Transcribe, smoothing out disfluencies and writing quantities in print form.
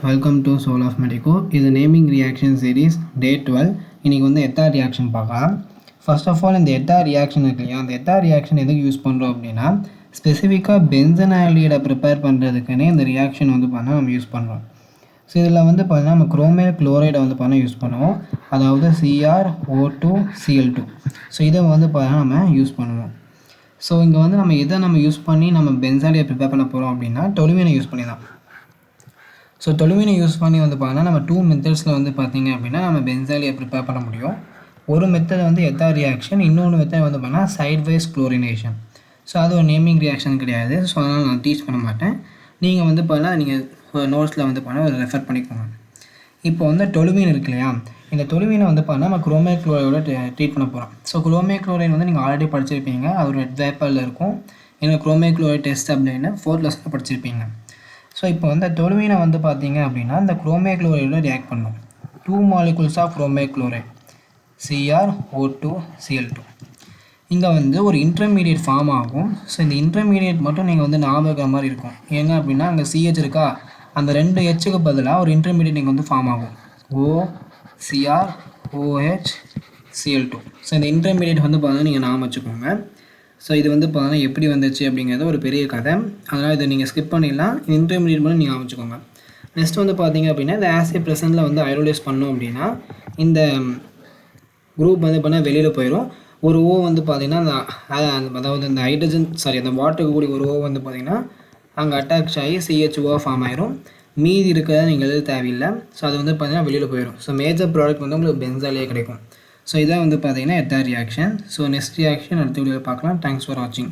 Welcome to soul of medico. இது naming reaction series day 12. இன்றைக்கி வந்து எத்தார் ரியாக்ஷன் பார்க்கலாம். ஃபர்ஸ்ட் ஆஃப் ஆல் இந்த எத்தார் ரியாக்ஷன் இருக்கு இல்லையா, அந்த எத்தார் ரியாக்ஷன் எதுக்கு யூஸ் பண்ணுறோம் அப்படின்னா ஸ்பெசிஃபிக்காக பென்சனால்டிஹைடை ப்ரிப்பேர் பண்ணுறதுக்குன்னே இந்த ரியாக்ஷன் வந்து பார்த்தா நம்ம யூஸ் பண்ணுறோம். ஸோ இதில் வந்து பார்த்தீங்கன்னா நம்ம குரோமைல் குளோரைடை வந்து பார்த்தா யூஸ் பண்ணுவோம், அதாவது CrO2Cl2. ஸோ இதை வந்து பார்த்தா நம்ம யூஸ் பண்ணுவோம். ஸோ இங்கே வந்து நம்ம எதை யூஸ் பண்ணி நம்ம பென்சால்டிஹைடை ப்ரிப்பேர் பண்ண போகிறோம் அப்படின்னா டொலுமீனை யூஸ் பண்ணி தான். ஸோ டொலுமீனை யூஸ் பண்ணி வந்து பார்த்தீங்கன்னா நம்ம 2 மெத்தட்ஸில் வந்து பார்த்திங்க அப்படின்னா நம்ம பென்சால்டிஹைடை ப்ரிப்பேர் பண்ண முடியும். ஒரு மெத்தட் வந்து எத்தார் ரியாக்ஷன், இன்னொன்று மெத்தட் வந்து பார்த்தீங்கன்னா சைட்வைஸ் குளோரினேஷன். ஸோ அது ஒரு நேமிங் ரியாக்ஷன் கிடையாது. ஸோ அதனால் நான் டீச் பண்ண மாட்டேன். நீங்கள் வந்து பார்த்தீங்கன்னா நீங்கள் நோட்ஸில் வந்து பார்த்தீங்கன்னா ரெஃபர் பண்ணிக்கோங்க. இப்போ வந்து டொலுமீன் இருக்கு இல்லையா, இந்த டொலுமீனை வந்து பார்த்தீங்கன்னா நம்ம குரோமைல் குளோரைடோட ட்ரீட் பண்ண போகிறோம். ஸோ குரோமைல் குளோரைடு வந்து நீங்கள் ஆல்ரெடி படிச்சிருப்பீங்க, அது ஒரு ரெட் வேப்பரில் இருக்கும். ஏன்னா குரோமைல் குளோரைடு டெஸ்ட் அப்படின்னு 4th லெசனில் படிச்சிருப்பீங்க. ஸோ இப்போ வந்து டொலுமீனை வந்து பார்த்தீங்க அப்படின்னா இந்த குரோமைல் குளோரைடோட ரியாக்ட் பண்ணும். 2 molecules of chromyl chloride CrO2Cl2. இங்கே வந்து ஒரு இன்டர்மீடியட் ஃபார்ம் ஆகும். ஸோ இந்த இன்டர்மீடியட் மட்டும் நீங்கள் வந்து ஞாபகம் இருக்கிற மாதிரி இருக்கும். ஏங்க அப்படின்னா அங்கே CH இருக்கா, அந்த 2 Hக்கு பதிலாக ஒரு இன்டர்மீடியட் நீங்கள் வந்து ஃபார்ம் ஆகும், OCrOHCl2. ஸோ இந்த இன்டர்மீடியட் வந்து பார்த்தீங்கன்னா நீங்கள் ஞாபகம் வச்சுக்கோங்க. ஸோ இது வந்து பார்த்தீங்கன்னா எப்படி வந்துச்சு அப்படிங்கிறது ஒரு பெரிய கதை, அதனால் இதை நீங்கள் ஸ்கிப் பண்ணிடலாம். இன்டர்மீடியட் மட்டும் நீங்கள் ஞாபகம் வச்சுக்கோங்க. நெக்ஸ்ட் வந்து பார்த்தீங்க அப்படின்னா இந்த ஆசிட் ப்ரெசென்ட்டில் வந்து ஹைட்ரோலைஸ் பண்ணோம் அப்படின்னா இந்த குரூப் வந்து பார்த்தீங்கன்னா வெளியில் போயிடும். ஒரு O வந்து பார்த்திங்கன்னா அதாவது இந்த ஹைட்ரஜன் அந்த வாட்டருக்கு கூடிய ஒரு O வந்து பார்த்திங்கன்னா அங்கே அட்டாச் ஆகி CHO ஃபார்ம் ஆயிரும். மீதி இருக்கிறத நீங்கள் எழுத தேவையில்லை. ஸோ அது வந்து பார்த்திங்கன்னா வெளியில் போயிடும். ஸோ மேஜர் ப்ராடக்ட் வந்து உங்களுக்கு பென்சாலே கிடைக்கும். ஸோ இதான் வந்து பார்த்திங்கன்னா எத்தார் ரியாக்ஷன். ஸோ நெக்ஸ்ட் ரியாக்ஷன் அடுத்த வீடியோவில் பார்க்கலாம். தேங்க்ஸ் ஃபார் வாட்சிங்.